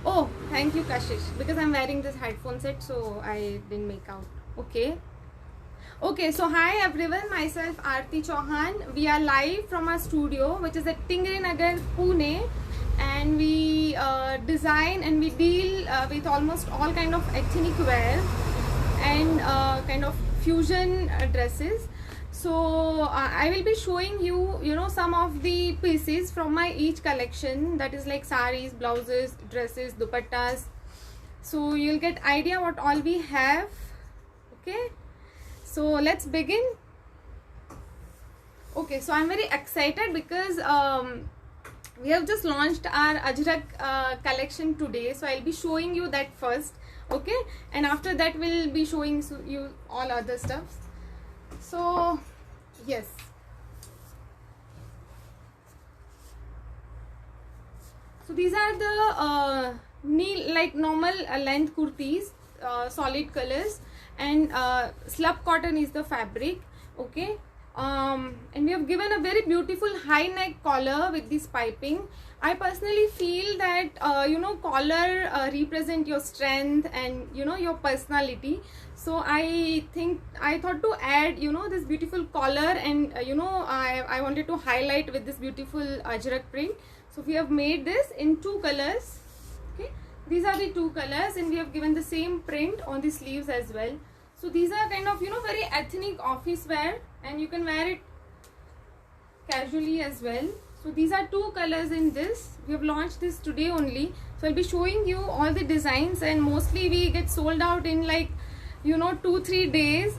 Oh, thank you, Kashish. Because I'm wearing this headphone set, so I didn't make out. Okay. Okay, so hi everyone, myself Aarti Chauhan. We are live from our studio, which is at Tingri Nagar, Pune, and we design and we deal with almost all kind of ethnic wear and kind of fusion dresses. So I will be showing you some of the pieces from my each collection, that is like saris, blouses, dresses, dupattas. So you'll get idea what all we have. Okay, so let's begin. Okay, so I'm very excited because we have just launched our Ajrak collection today, so I'll be showing you that first. Okay, and after that we'll be showing you all other stuff. So yes, so these are the knee like normal length kurtis, solid colors, and slub cotton is the fabric. Okay, and we have given a very beautiful high neck collar with this piping. I personally feel that collar represent your strength and your personality. So I thought to add this beautiful collar, and I wanted to highlight with this beautiful ajrak print. So we have made this in two colors. Okay, these are the two colors, and we have given the same print on the sleeves as well. So these are kind of very ethnic office wear, and you can wear it casually as well. So these are two colors in this. We have launched this today only, so I'll be showing you all the designs, and mostly we get sold out in like 2-3 days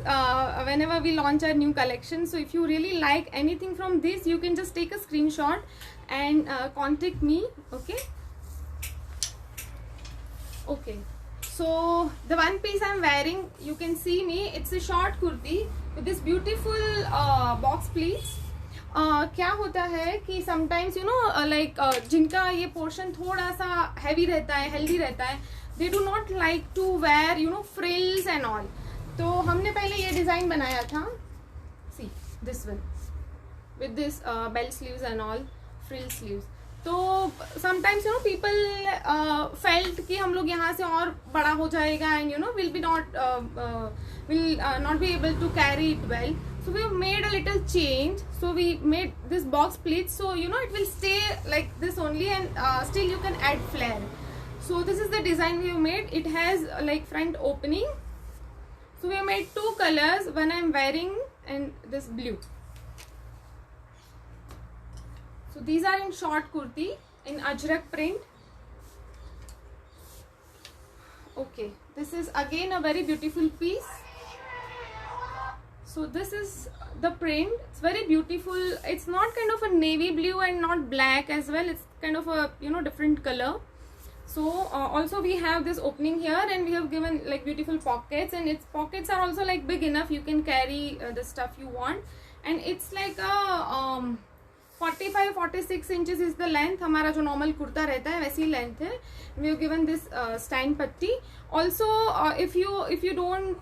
whenever we launch our new collection. So if you really like anything from this, you can just take a screenshot and contact me. Okay, so the one piece I'm wearing, you can see me, it's a short kurti with this beautiful box pleats. क्या होता है कि sometimes like जिनका ये portion थोड़ा सा heavy रहता है, healthy रहता है, they do not like to wear frills and all. तो हमने पहले ये डिज़ाइन बनाया था, see this one with this bell sleeves and all, frill sleeves. तो sometimes people felt कि हम लोग यहाँ से और बड़ा हो जाएगा, and will not be able to carry it well. So we have made a little change. So we made this box pleats, so it will stay like this only, and still you can add flare. So this is the design we have made. It has like front opening. So we have made two colors, one I'm wearing and this blue. So these are in short kurti in ajrak print. Okay, this is again a very beautiful piece. So this is the print. It's very beautiful. It's not kind of a navy blue and not black as well. It's kind of a different color. So also we have this opening here, and we have given like beautiful pockets, and its pockets are also like big enough. You can carry the stuff you want, and it's like a 45-46 inches is the length. हमारा जो normal kurta रहता है वैसी length है. We have given this stein patti. Also, if you don't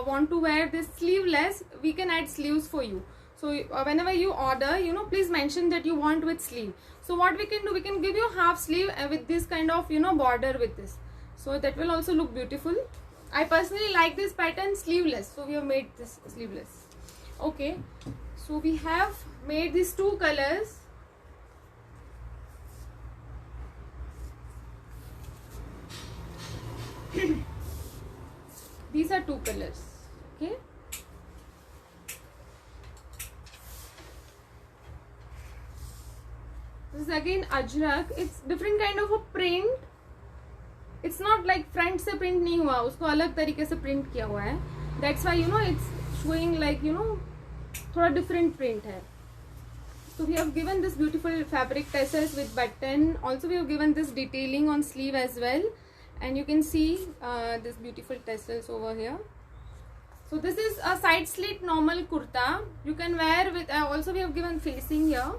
want to wear this sleeveless, we can add sleeves for you. So whenever you order, please mention that you want with sleeve. So what we can do, we can give you half sleeve with this kind of border with this. So that will also look beautiful. I personally like this pattern sleeveless, so we have made this sleeveless. Okay, so we have made these two colors. These are two colors. Okay, this is again ajrak. It's different kind of a print. It's not like front से print नहीं हुआ, उसको अलग तरीके से print किया हुआ है. That's why it's showing like थोड़ा different print है. So we have given this beautiful fabric tassels with button. Also we have given this detailing on sleeve as well, and you can see this beautiful tassels over here. So this is a side slit normal kurta. You can wear with also we have given facing here.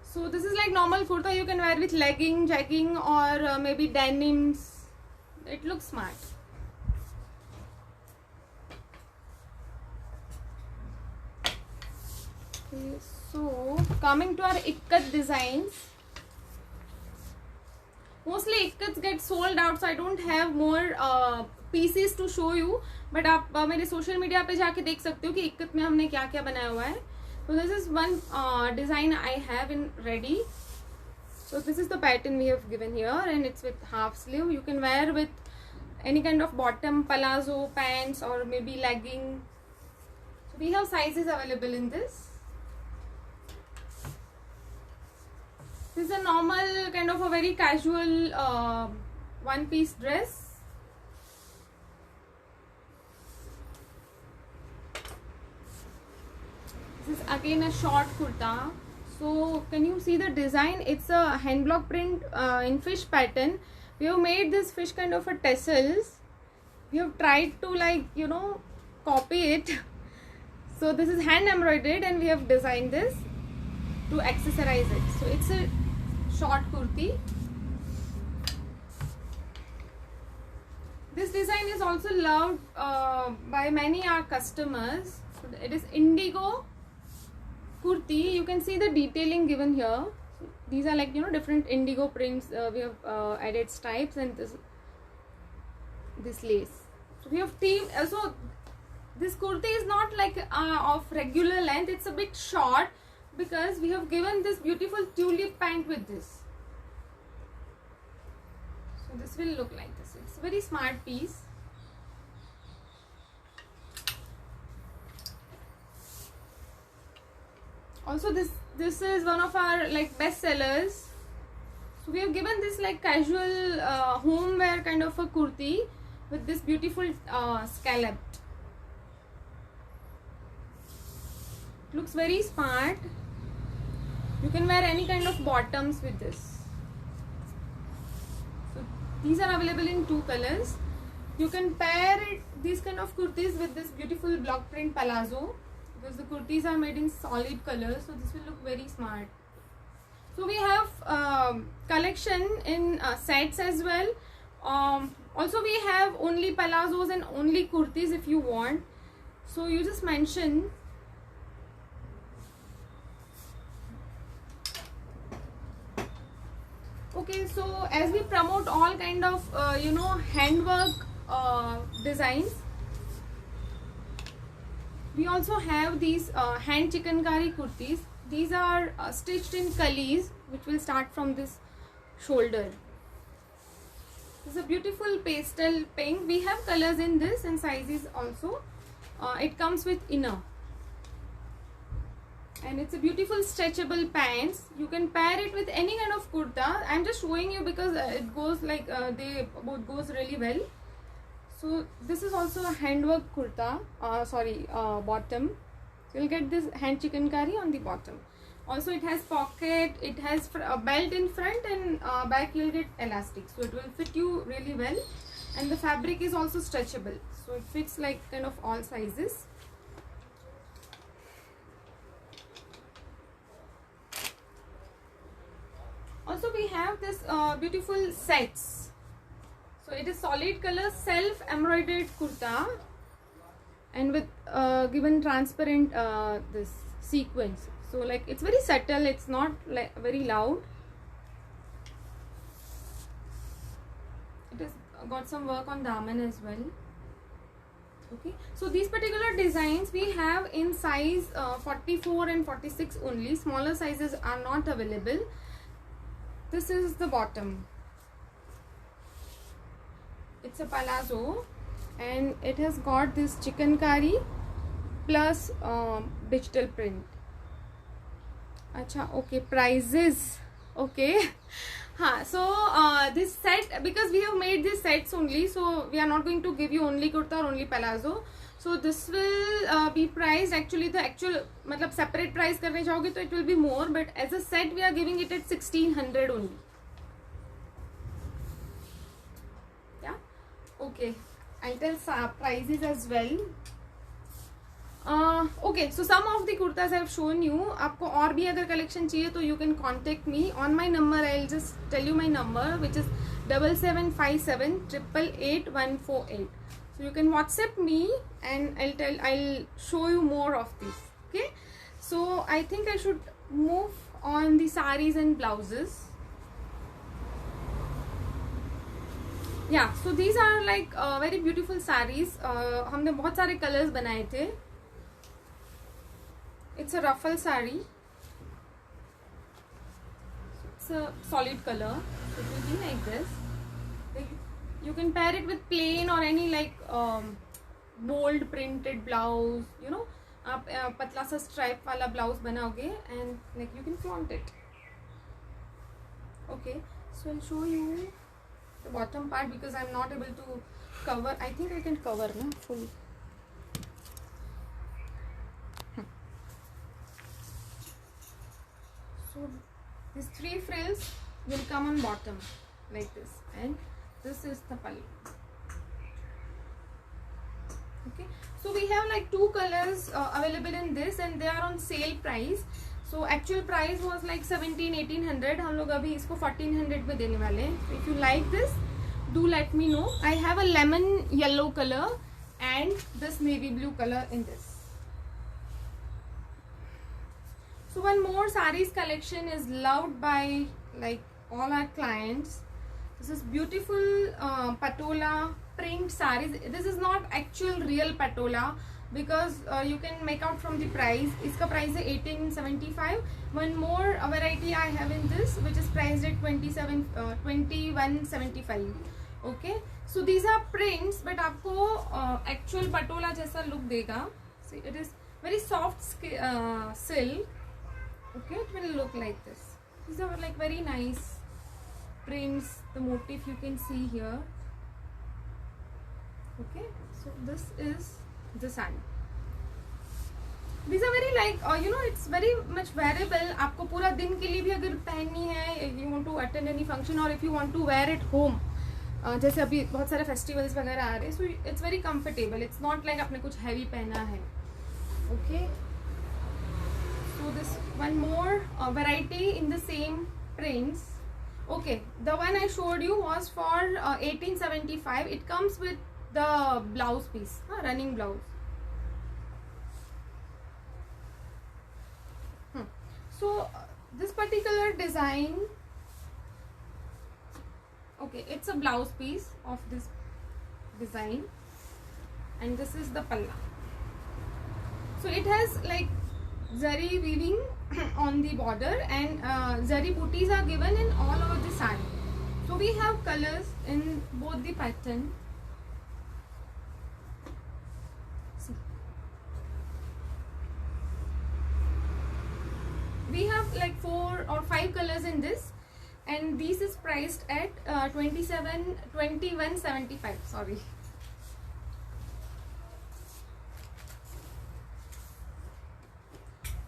So this is like normal kurta. You can wear with legging, jegging, or maybe denims. It looks smart. Okay, so coming to our ikkat designs. Mostly ikkats get sold out, so I don't have more pieces to show you. But आप मेरे social media पे जाके देख सकते हो कि इक्कत में हमने क्या क्या बनाया हुआ है. So this is one design I have in ready. So this is the pattern we have given here, and it's with half sleeve. You can wear with any kind of bottom, palazzo, pants, or maybe legging. So we have sizes available in this. This is a normal kind of a very casual one piece dress. This is again a short kurta. So can you see the design? It's a hand block print in fish pattern. We have made this fish kind of a tassels. We have tried to, like, you know, copy it. So this is hand embroidered, and we have designed this to accessorize it. So it's a short kurti. This design is also loved by many our customers. So it is indigo kurti. You can see the detailing given here. So these are, like, you know, different indigo prints. We have added stripes and this lace. So we have team. So this kurti is not like of regular length. It's a bit short because we have given this beautiful tulip pant with this. So this will look like this. It's a very smart piece. Also this is one of our, like, best sellers. So we have given this, like, casual home wear kind of a kurti with this beautiful scallop. Looks very smart. You can wear any kind of bottoms with this. So these are available in 2 colors. You can pair these kind of kurtis with this beautiful block print palazzo, because the kurtis are made in solid colors, so this will look very smart. So we have collection in sets as well. Also we have only palazzos and only kurtis if you want. So you just mention. Okay, so as we promote all kind of you know, handwork designs, we also have these hand chikankari kurtis. These are stitched in kalis, which will start from this shoulder. This is a beautiful pastel pink. We have colors in this and sizes also. It comes with inner, and it's a beautiful stretchable pants. You can pair it with any kind of kurta. I'm just showing you because it goes like they both goes really well. So this is also a handwork kurta, bottom. So you'll get this hand chikankari on the bottom. Also it has pocket, it has a belt in front, and back you'll get elastic. So it will fit you really well, and the fabric is also stretchable. So it fits like kind of all sizes. Also we have this beautiful sets. So it is solid color self embroidered kurta, and with given transparent this sequence. So like it's very subtle, it's not like very loud. It has got some work on daman as well. Okay, so these particular designs we have in size 44 and 46 only. Smaller sizes are not available. This is the bottom. It's a palazzo, and it has got this chikankari plus digital print. Acha, okay, prices. Okay. So this set, because we have made these sets only, so we are not going to give you only kurta or only palazzo. So this will be priced, actually the actual matlab separate price karne chahoge to it will be more, but as a set we are giving it at 1600 only. Yeah. Okay, I'll tell prices as well. Okay, so some of the kurtas I have shown you. आपको और भी अगर collection चाहिए तो you can contact me on my number. I'll just tell you my number, which is 7757 888 148. So you can WhatsApp me, and I'll show you more of this. Okay, so I think I should move on the saris and blouses. या so these are like very beautiful saris. हमने बहुत सारे colours बनाए थे. It's a ruffle sari. It's a solid color. It will be like this. You can pair it with plain or any like bold printed blouse. You know, आप पतला सा stripe वाला blouse बनाओगे and like you can flaunt it. Okay, so I'll show you the bottom part because I'm not able to cover. I think I can cover na full. So these 3 frills will come on bottom like this, and this is the pallu. Okay, so we have like 2 colors available in this, and they are on sale price. So actual price was like 1700-1800. हम लोग अभी इसको 1400 में देने वाले हैं. If you like this, do let me know. I have a lemon yellow color and this navy blue color in this. So one more sarees collection is loved by like all our clients. This is beautiful patola print sarees. This is not actual real patola because you can make out from the price. Iska price is 1875. One more variety I have in this, which is priced at 2175. Okay, so these are prints, but आपको actual patola जैसा look देगा. See, it is very soft silk. Okay, it will look like this. These are like very nice prints. The motif you can see here. Okay, so this is the saree. These are very like you know, it's very much wearable. आपको पूरा दिन के लिए भी अगर पहननी है, you want to attend any function or if you want to wear it home, जैसे अभी बहुत सारे festivals वगैरह आ रहे हैं, so it's very comfortable. It's not like आपने कुछ heavy पहना है. Okay. So this one more variety in the same prints. Okay, the one I showed you was for 1875. It comes with the blouse piece, running blouse. So this particular design, okay, it's a blouse piece of this design, and this is the palla. So it has like zari weaving on the border, and zari booties are given in all over the saree. So we have colors in both the pattern. See, we have like 4 or 5 colors in this, and this is priced at 2175. Sorry.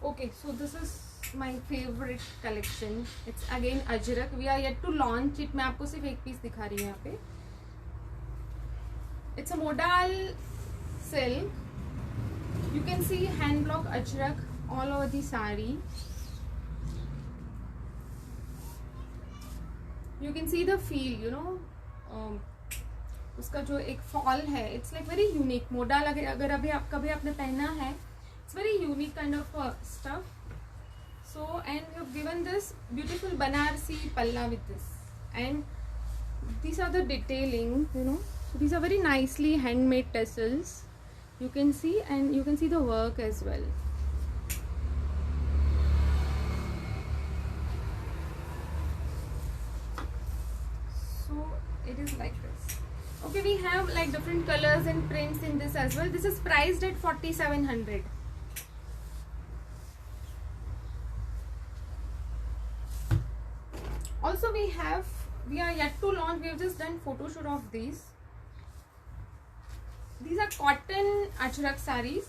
Okay, so this is my favorite collection. It's again Ajrak. We are yet to launch it. मैं आपको सिर्फ एक piece दिखा रही हूँ यहाँ पे. It's a modal silk. You can see hand block Ajrak all over the saree. You can see the feel, you know. उसका जो एक फॉल है, it's like very unique. modal अगर अभी आप कभी आपने पहना है, it's very unique kind of stuff. So, and we have given this beautiful Banarsi palla with this, and these are the detailing, you know. So these are very nicely handmade tassels, you can see, and you can see the work as well. So it is like this. Okay, we have like different colors and prints in this as well. This is priced at 4700. Also we are yet to launch. We have just done photo shoot of these. These are cotton Ajrak sarees.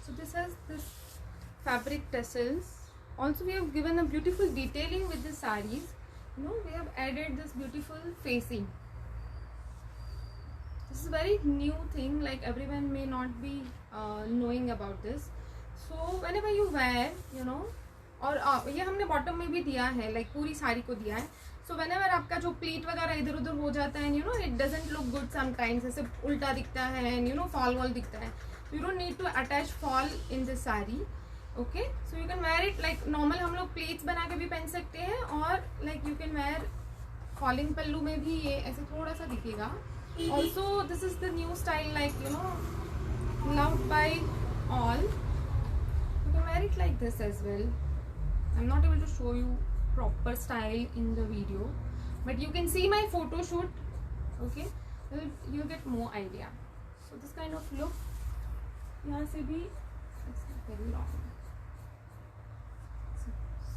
So this has this fabric tassels. Also we have given a beautiful detailing with the sarees. You know, we have added this beautiful facing. This is a very new thing, like everyone may not be knowing about this. So whenever you wear, you know, और ये हमने bottom में भी दिया है, like पूरी साड़ी को दिया है. So whenever आपका जो प्लीट वगैरह इधर उधर हो जाता है, you know, it doesn't look good sometimes. ऐसे उल्टा दिखता है, and you know, fall दिखता है. You don't need to attach fall in the saree. Okay, so you can where it like normal, हम लोग प्लेट्स बना के भी पहन सकते हैं, और like you can wear falling pallu में भी ये ऐसे थोड़ा सा दिखेगा. Also this is the new style, like you know loved by all. You can wear it like this as well. I'm not able to show you proper style in the video, but you can see my photo shoot. Okay, you'll get more idea. So this kind of look, यहाँ से भी it's very long.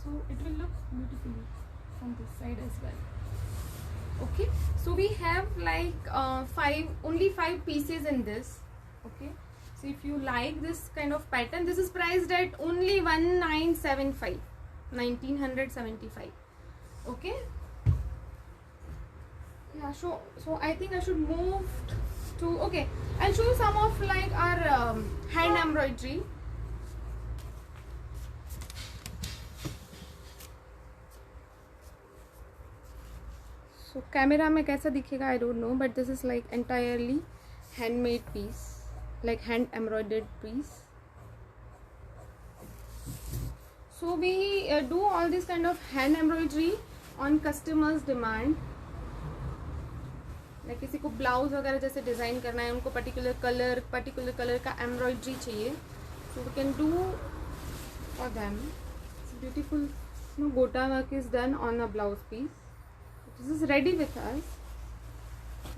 So it will look beautiful from this side as well. Okay, so we have like only 5 pieces in this. Okay, so if you like this kind of pattern, this is priced at only 1975. Okay, yeah, so I think I should move to, okay, I'll show you some of like our hand embroidery. So camera में कैसा दिखेगा I don't know, but this is like entirely handmade piece, like hand embroidered piece. So we do all this kind of hand embroidery on customers demand. like किसी को blouse वगैरह जैसे design करना है, उनको पर्टिकुलर कलर का embroidery चाहिए, so we can do for them. It's beautiful, you know, gota work is done on a blouse piece. This is ready with us.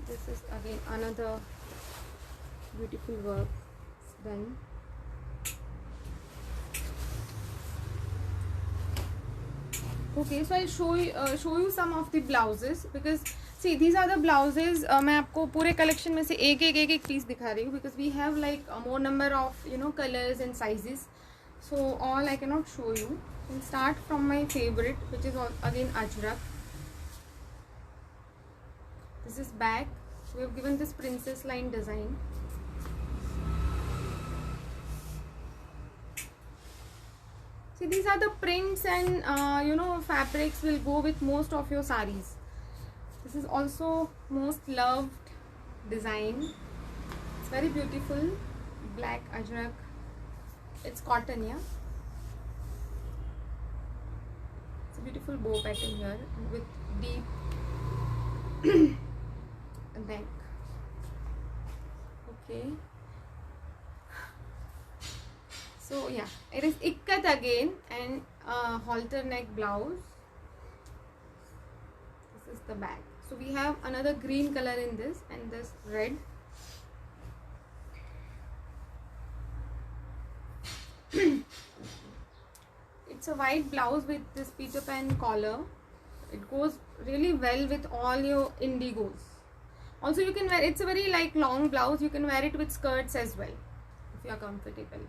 This is again another beautiful work done. Okay, so I'll show you some of the blouses, because see these are the blouses. मैं आपको पूरे collection में से एक piece दिखा रही हूँ, because we have like a more number of, you know, colors and sizes, so all I cannot show you. I'll start from my favorite, which is again ajrak. This is back. We have given this princess line design. See, these are the prints and you know, fabrics will go with most of your saris. This is also most loved design. It's very beautiful, black ajrak. It's cotton, yeah. It's a beautiful bow pattern here with deep neck. Okay, so yeah, it is ikkat again, and halter neck blouse. This is the back. So we have another green color in this, and this red. It's a white blouse with this Peter Pan collar. It goes really well with all your indigos. Also you can wear, it's a very like long blouse, you can wear it with skirts as well if you are comfortable.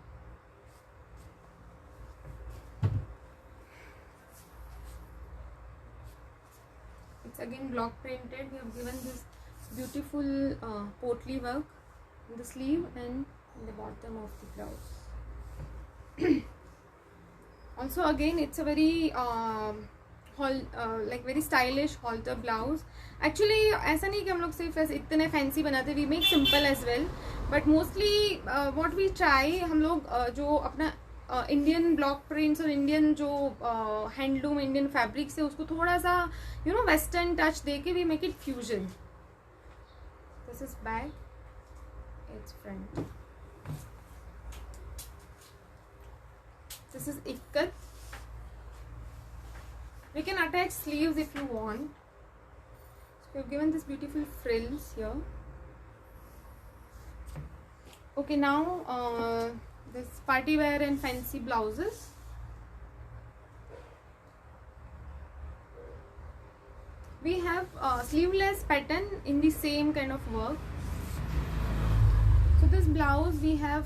It's again block printed. We have given this beautiful potli work in the sleeve and in the bottom of the blouse. Also again it's a very like very stylish halter blouse. Actually ऐसा नहीं कि हम लोग सिर्फ ऐसे इतने fancy बनाते, we make simple as well, but mostly what we try, हम लोग जो अपना इंडियन ब्लॉक प्रिंट्स और इंडियन जो हैंडलूम इंडियन फैब्रिक से उसको थोड़ा सा यू नो वेस्टर्न टच दे के we make it fusion. This is back, it's front. This is ikkat. We can attach sleeves if you want. So we have given this beautiful frills here. Okay, now this party wear and fancy blouses. We have sleeveless pattern in the same kind of work. So this blouse we have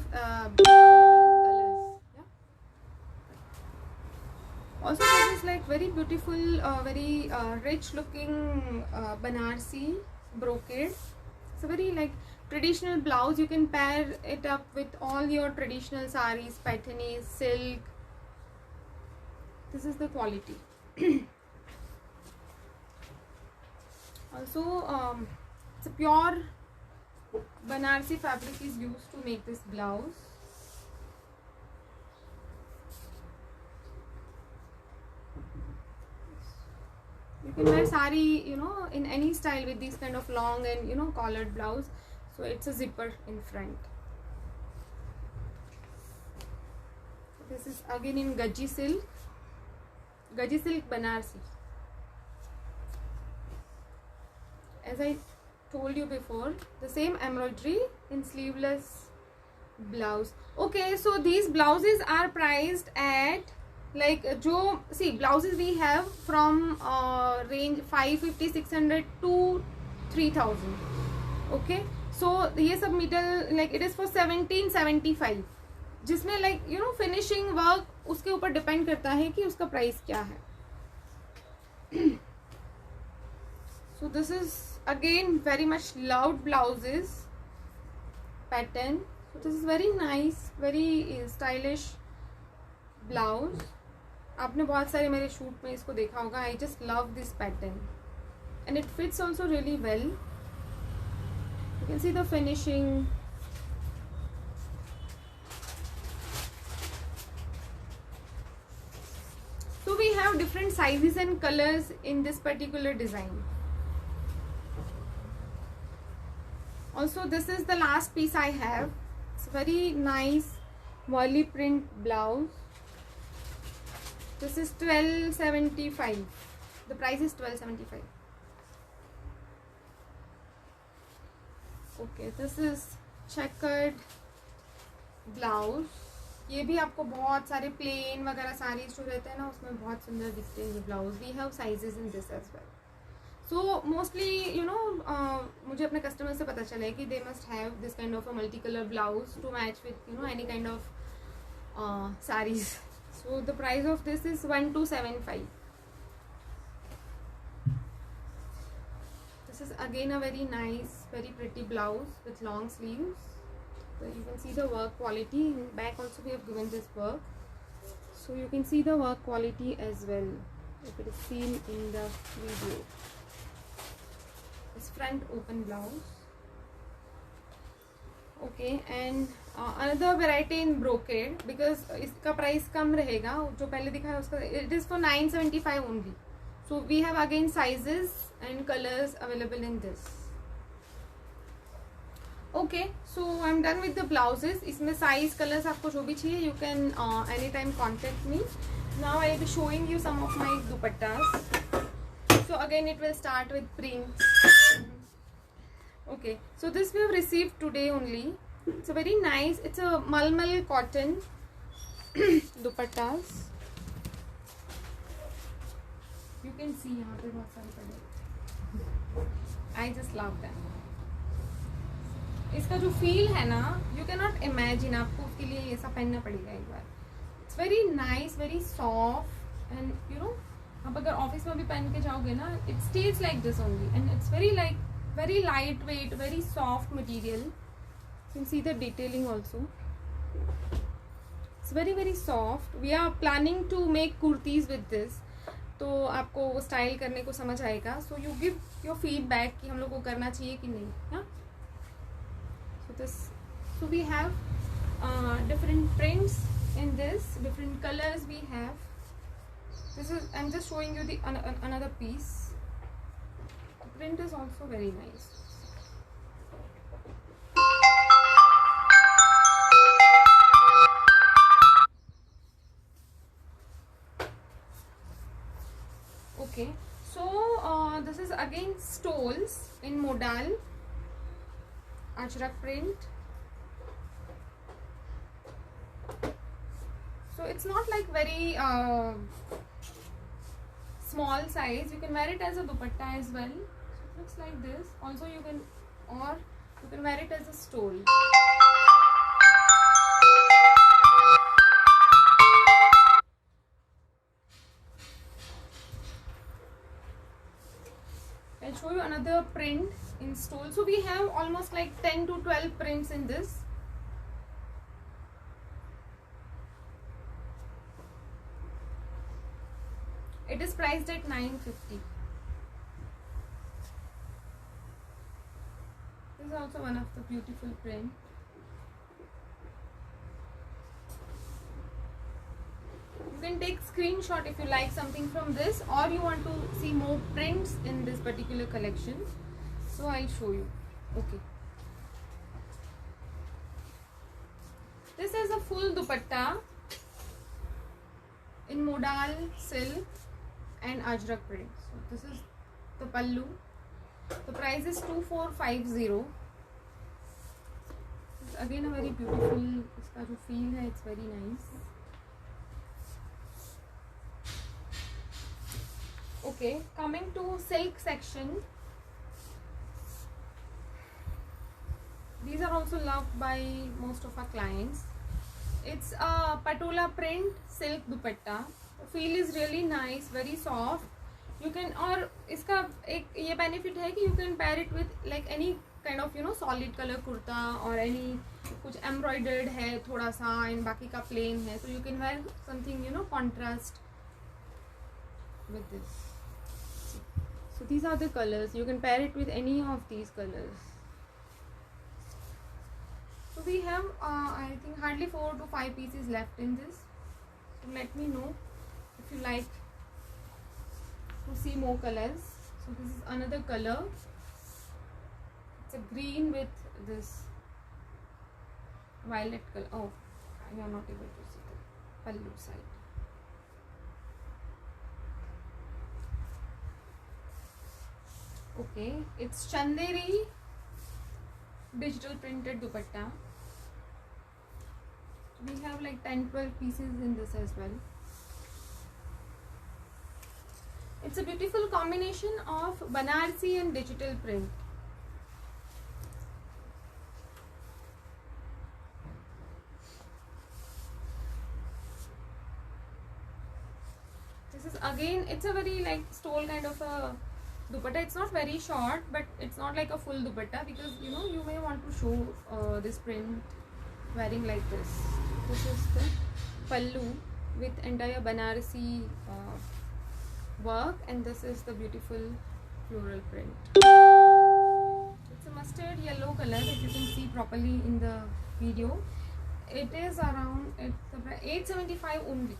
also this is like very beautiful, very rich looking Banarsi brocade. It's a very like traditional blouse. You can pair it up with all your traditional saris, patterns, silk. This is the quality. Also it's a pure Banarsi fabric is used to make this blouse. can wear sari, you know, in any style with these kind of long and, you know, collared blouse. So it's a zipper in front. This is again in Gaji silk Banarsi. As I told you before, the same embroidery in sleeveless blouse. Okay, so these blouses are priced at like see blouses we have from range 550 600 to 3000. Okay, so ये सब middle like it is for 1775, जिसमें like you know finishing work उसके ऊपर depend करता है कि उसका price क्या है. So this is again very much loved blouses pattern. So this is very nice, very stylish blouse. आपने बहुत सारे मेरे शूट में इसको देखा होगा. I just love this pattern and it fits also really well. You can see the finishing. So we have different sizes and colors in this particular design. Also, this is the last piece I have. It's a very nice volley print blouse. This is 1275. The price is 1275. Okay, this is checkered blouse. ये भी आपको बहुत सारे plane वगैरह सारी जो रहते हैं ना उसमें बहुत सुंदर दिखते हैं ये blouse. We have sizes in this as well. So mostly you know मुझे अपने कस्टमर से पता चला है कि they must have this kind of a multi colour blouse to match with you know any kind of saris. So the price of this is 1275. This is again a very nice very pretty blouse with long sleeves. So you can see the work quality. In back also we have given this work, so you can see the work quality as well if it is seen in the video. This front open blouse. Okay, and another variety in brocade, because इसका price कम रहेगा. जो पहले दिखा है उसका it is for 975 only. So we have again sizes and colors available in this. Okay, so I'm done with the blouses. इसमें size colors आपको जो भी चाहिए you can anytime contact me. Now I will be showing you some of my dupattas. So again it will start with prints. Okay, so this we have received today only. It's a very nice, it's a malmal cotton dupattas. You can see यहाँ पे बहुत सारे पड़े. I just love them. इसका जो feel है ना you can not imagine. आपको उसके लिए ऐसा पहनना पड़ेगा एक बार. It's very nice very soft and you know आप अगर ऑफिस में भी पहन के जाओगे ना it stays like this only and it's very light weight very soft material. You can see the detailing also. It's very soft. We are planning to make kurtis with this. तो आपको वो स्टाइल करने को समझ आएगा. So you give your feedback कि हम लोग को करना चाहिए कि नहीं. हाँ, so we have different prints in this, different colors we have. This is I'm just showing you the another piece. The print is also very nice. Okay, so this is again stoles in modal Ajrak print. So it's not like very small size. You can wear it as a dupatta as well. So it looks like this. Also you can wear it as a stole. I'll show you another print in stole. So we have almost like 10 to 12 prints in this. It is priced at 950. This is also one of the beautiful print. You can take screenshot if you like something from this, or you want to see more prints in this particular collection. So I'll show you. Okay. This is a full dupatta in modal silk and ajrak print. So this is the pallu. The price is 2450. It's again a very beautiful. इसका जो feel है, it's very nice. Okay, coming to silk section. These are also loved by most of our clients. It's a patola print silk dupatta. The feel is really nice, very soft. You can, और इसका एक ये benefit है कि you can pair it with like any kind of solid color kurta or any कुछ embroidered है थोड़ा सा and बाकी का plain है, so you can wear something contrast with this. So these are the colors. You can pair it with any of these colors. So we have I think hardly 4 to 5 pieces left in this. So let me know if you like to see more colors. So this is another color. It's a green with this violet color. Oh, you are not able to see the pallu side. Okay, it's Chanderi digital printed dupatta. We have like 10-12 pieces in this as well. It's a beautiful combination of Banarsi and digital print. This is again, it's a very like stole kind of a dupatta. It's not very short, but it's not like a full dupatta, because you may want to show this print wearing like this. This is the pallu with entire Banarsi work, and this is the beautiful floral print. It's a mustard yellow color, if you can see properly in the video. It is around 875 only.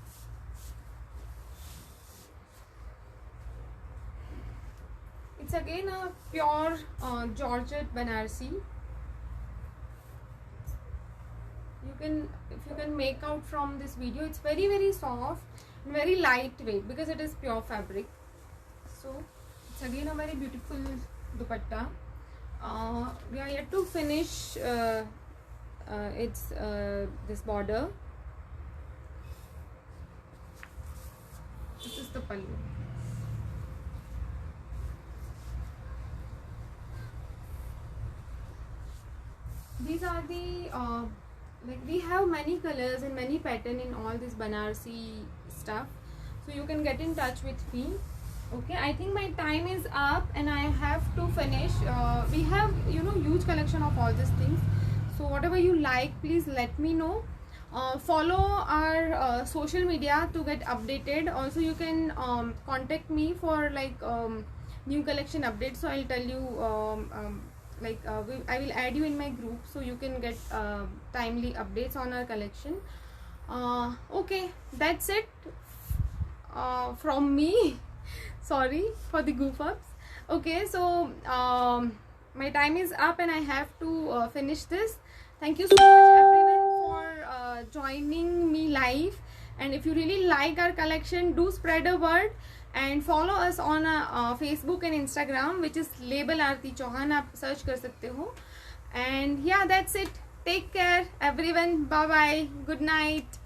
It's again a pure Georgette Banarsi. If you can make out from this video, it's very, very soft and very lightweight because it is pure fabric. So it's again a very beautiful dupatta. We are yet to finish this border. This is the pallu. These are the like we have many colors and many pattern in all this Banarsi stuff, so you can get in touch with me. Okay, I think my time is up and I have to finish. We have huge collection of all these things, so whatever you like, please let me know. Follow our social media to get updated. Also you can contact me for like new collection updates, so I'll tell you I will add you in my group, so you can get timely updates on our collection. Okay, that's it from me. Sorry for the goof ups. Okay, so my time is up and I have to finish this. Thank you so much everyone for joining me live, and if you really like our collection, do spread a word and follow us on Facebook and Instagram, which is label Aarti Chauhan. आप search कर सकते हो. And yeah, that's it. Take care everyone. Bye bye. Good night.